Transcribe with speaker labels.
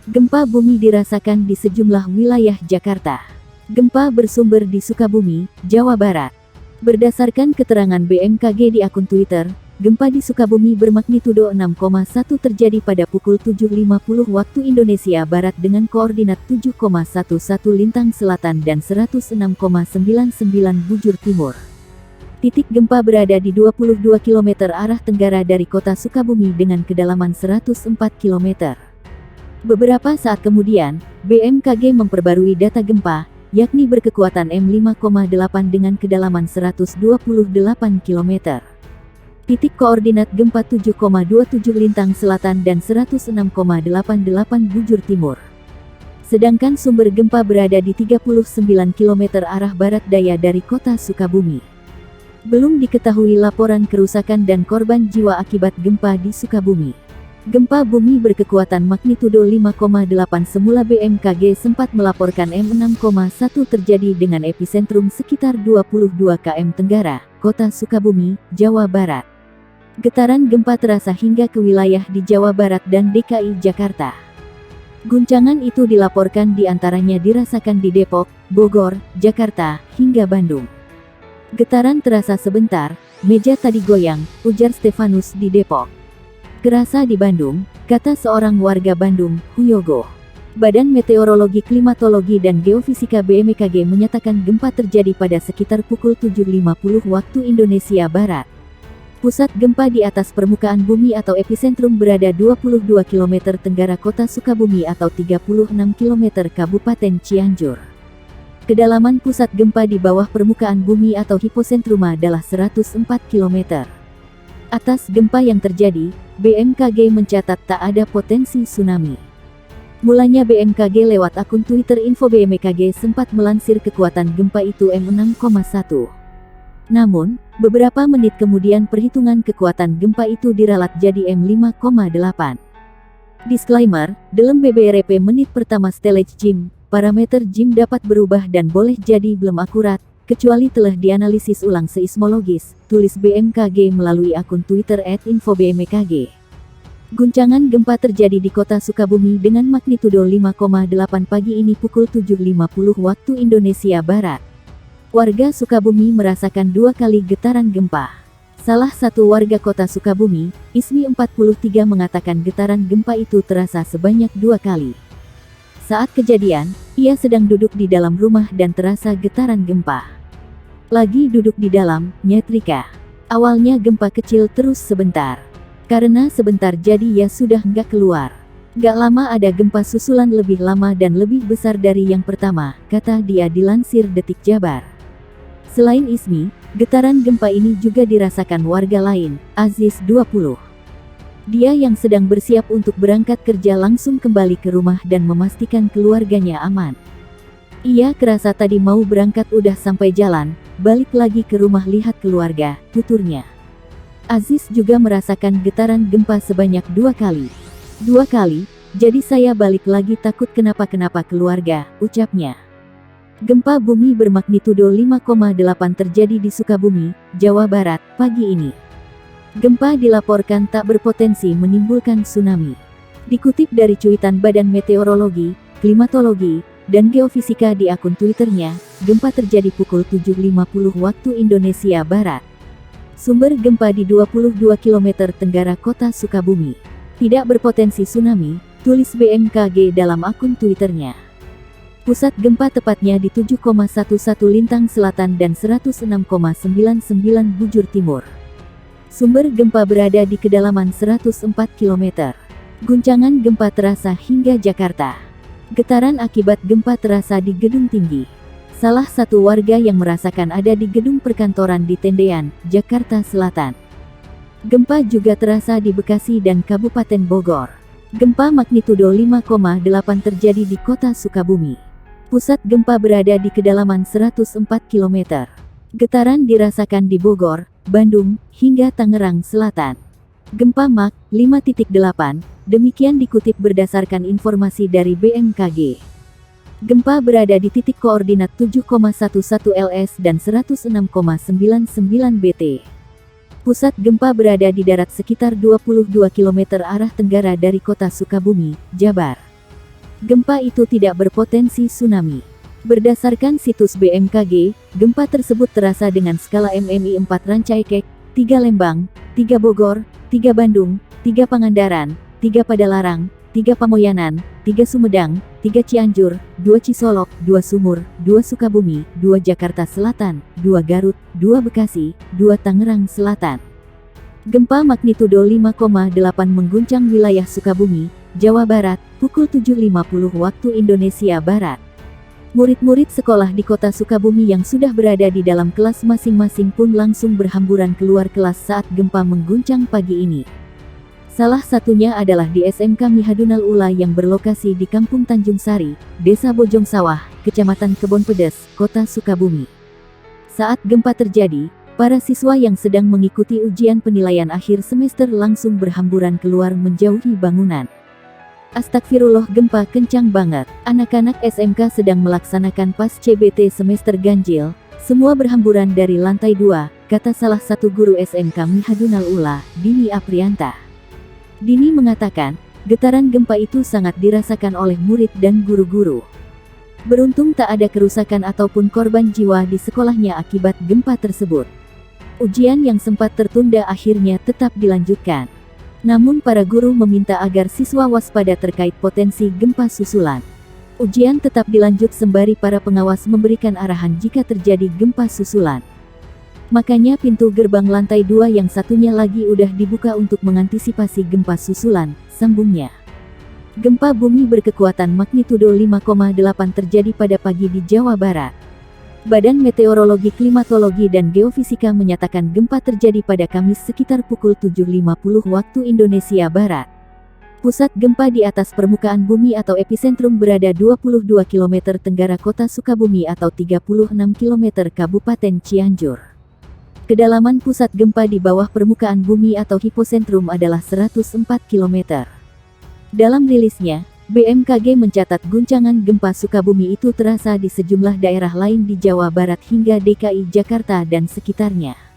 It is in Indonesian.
Speaker 1: Gempa bumi dirasakan di sejumlah wilayah Jakarta. Gempa bersumber di Sukabumi, Jawa Barat. Berdasarkan keterangan BMKG di akun Twitter, gempa di Sukabumi bermagnitudo 6,1 terjadi pada pukul 7.50 waktu Indonesia Barat dengan koordinat 7,11 lintang selatan dan 106,99 bujur timur. Titik gempa berada di 22 km arah tenggara dari kota Sukabumi dengan kedalaman 104 km. Beberapa saat kemudian, BMKG memperbarui data gempa, yakni berkekuatan M5,8 dengan kedalaman 128 km. Titik koordinat gempa 7,27 lintang selatan dan 106,88 bujur timur. Sedangkan sumber gempa berada di 39 km arah barat daya dari kota Sukabumi. Belum diketahui laporan kerusakan dan korban jiwa akibat gempa di Sukabumi. Gempa bumi berkekuatan magnitudo 5,8 semula BMKG sempat melaporkan M6,1 terjadi dengan epicentrum sekitar 22 km tenggara, kota Sukabumi, Jawa Barat. Getaran gempa terasa hingga ke wilayah di Jawa Barat dan DKI Jakarta. Guncangan itu dilaporkan diantaranya dirasakan di Depok, Bogor, Jakarta, hingga Bandung. Getaran terasa sebentar, meja tadi goyang, ujar Stefanus di Depok. Kerasa di Bandung, kata seorang warga Bandung, Huyogo. Badan Meteorologi Klimatologi dan Geofisika BMKG menyatakan gempa terjadi pada sekitar pukul 7.50 waktu Indonesia Barat. Pusat gempa di atas permukaan bumi atau epicentrum berada 22 km tenggara kota Sukabumi atau 36 km Kabupaten Cianjur. Kedalaman pusat gempa di bawah permukaan bumi atau hipocentrum adalah 104 km. Atas gempa yang terjadi, BMKG mencatat tak ada potensi tsunami. Mulanya BMKG lewat akun Twitter Info BMKG sempat melansir kekuatan gempa itu M6,1. Namun, beberapa menit kemudian perhitungan kekuatan gempa itu diralat jadi M5,8. Disclaimer, dalam BBRP menit pertama Stellage Gym, parameter Gym dapat berubah dan boleh jadi belum akurat, kecuali telah dianalisis ulang seismologis, tulis BMKG melalui akun Twitter @infobmkg. Guncangan gempa terjadi di kota Sukabumi dengan magnitudo 5,8 pagi ini pukul 7.50 waktu Indonesia Barat. Warga Sukabumi merasakan 2 kali getaran gempa. Salah satu warga kota Sukabumi, Ismi 43 mengatakan getaran gempa itu terasa sebanyak 2 kali. Saat kejadian, ia sedang duduk di dalam rumah dan terasa getaran gempa. Lagi duduk di dalam, nyetrika. Awalnya gempa kecil terus sebentar. Karena sebentar jadi ya sudah nggak keluar. Gak lama ada gempa susulan lebih lama dan lebih besar dari yang pertama, kata dia dilansir Detik Jabar. Selain Ismi, getaran gempa ini juga dirasakan warga lain, Aziz 20. Dia yang sedang bersiap untuk berangkat kerja langsung kembali ke rumah dan memastikan keluarganya aman. Ia kerasa tadi mau berangkat udah sampai jalan, balik lagi ke rumah lihat keluarga, tuturnya. Aziz juga merasakan getaran gempa sebanyak 2 kali. 2 kali, jadi saya balik lagi takut kenapa-kenapa keluarga, ucapnya. Gempa bumi bermagnitudo 5,8 terjadi di Sukabumi, Jawa Barat, pagi ini. Gempa dilaporkan tak berpotensi menimbulkan tsunami. Dikutip dari cuitan Badan Meteorologi, Klimatologi, dan Geofisika di akun Twitternya, gempa terjadi pukul 7.50 waktu Indonesia Barat. Sumber gempa di 22 km tenggara kota Sukabumi. Tidak berpotensi tsunami, tulis BMKG dalam akun Twitternya. Pusat gempa tepatnya di 7,11 lintang selatan dan 106,99 bujur timur. Sumber gempa berada di kedalaman 104 km. Guncangan gempa terasa hingga Jakarta. Getaran akibat gempa terasa di gedung tinggi. Salah satu warga yang merasakan ada di gedung perkantoran di Tendean, Jakarta Selatan. Gempa juga terasa di Bekasi dan Kabupaten Bogor. Gempa magnitudo 5,8 terjadi di kota Sukabumi. Pusat gempa berada di kedalaman 104 km. Getaran dirasakan di Bogor, Bandung, hingga Tangerang Selatan. Gempa Mach 5.8, demikian dikutip berdasarkan informasi dari BMKG. Gempa berada di titik koordinat 7,11 LS dan 106,99 BT. Pusat gempa berada di darat sekitar 22 km arah tenggara dari kota Sukabumi, Jabar. Gempa itu tidak berpotensi tsunami. Berdasarkan situs BMKG, gempa tersebut terasa dengan skala MMI 4 Rancaikek, 3 Lembang, 3 Bogor, 3 Bandung, 3 Pangandaran, 3 Padalarang, 3 Pamoyanan, 3 Sumedang, 3 Cianjur, 2 Cisolok, 2 Sumur, 2 Sukabumi, 2 Jakarta Selatan, 2 Garut, 2 Bekasi, 2 Tangerang Selatan. Gempa magnitudo 5,8 mengguncang wilayah Sukabumi, Jawa Barat, pukul 7.50 waktu Indonesia Barat. Murid-murid sekolah di kota Sukabumi yang sudah berada di dalam kelas masing-masing pun langsung berhamburan keluar kelas saat gempa mengguncang pagi ini. Salah satunya adalah di SMK Mihadunal Ula yang berlokasi di Kampung Tanjung Sari, Desa Bojong Sawah, Kecamatan Kebon Pedes, Kota Sukabumi. Saat gempa terjadi, para siswa yang sedang mengikuti ujian penilaian akhir semester langsung berhamburan keluar menjauhi bangunan. Astagfirullah, gempa kencang banget. Anak-anak SMK sedang melaksanakan pas CBT semester ganjil. Semua berhamburan dari lantai 2, kata salah satu guru SMK Mihadunal Ula, Dini Aprianta. Dini mengatakan, getaran gempa itu sangat dirasakan oleh murid dan guru-guru. Beruntung tak ada kerusakan ataupun korban jiwa di sekolahnya akibat gempa tersebut. Ujian yang sempat tertunda akhirnya tetap dilanjutkan. Namun para guru meminta agar siswa waspada terkait potensi gempa susulan. Ujian tetap dilanjut sembari para pengawas memberikan arahan jika terjadi gempa susulan. Makanya pintu gerbang lantai 2 yang satunya lagi udah dibuka untuk mengantisipasi gempa susulan, sambungnya. Gempa bumi berkekuatan magnitudo 5,8 terjadi pada pagi di Jawa Barat. Badan Meteorologi, Klimatologi dan Geofisika menyatakan gempa terjadi pada Kamis sekitar pukul 7.50 waktu Indonesia Barat. Pusat gempa di atas permukaan bumi atau epicentrum berada 22 km tenggara kota Sukabumi atau 36 km Kabupaten Cianjur. Kedalaman pusat gempa di bawah permukaan bumi atau hipocentrum adalah 104 km. Dalam rilisnya, BMKG mencatat guncangan gempa Sukabumi itu terasa di sejumlah daerah lain di Jawa Barat hingga DKI Jakarta dan sekitarnya.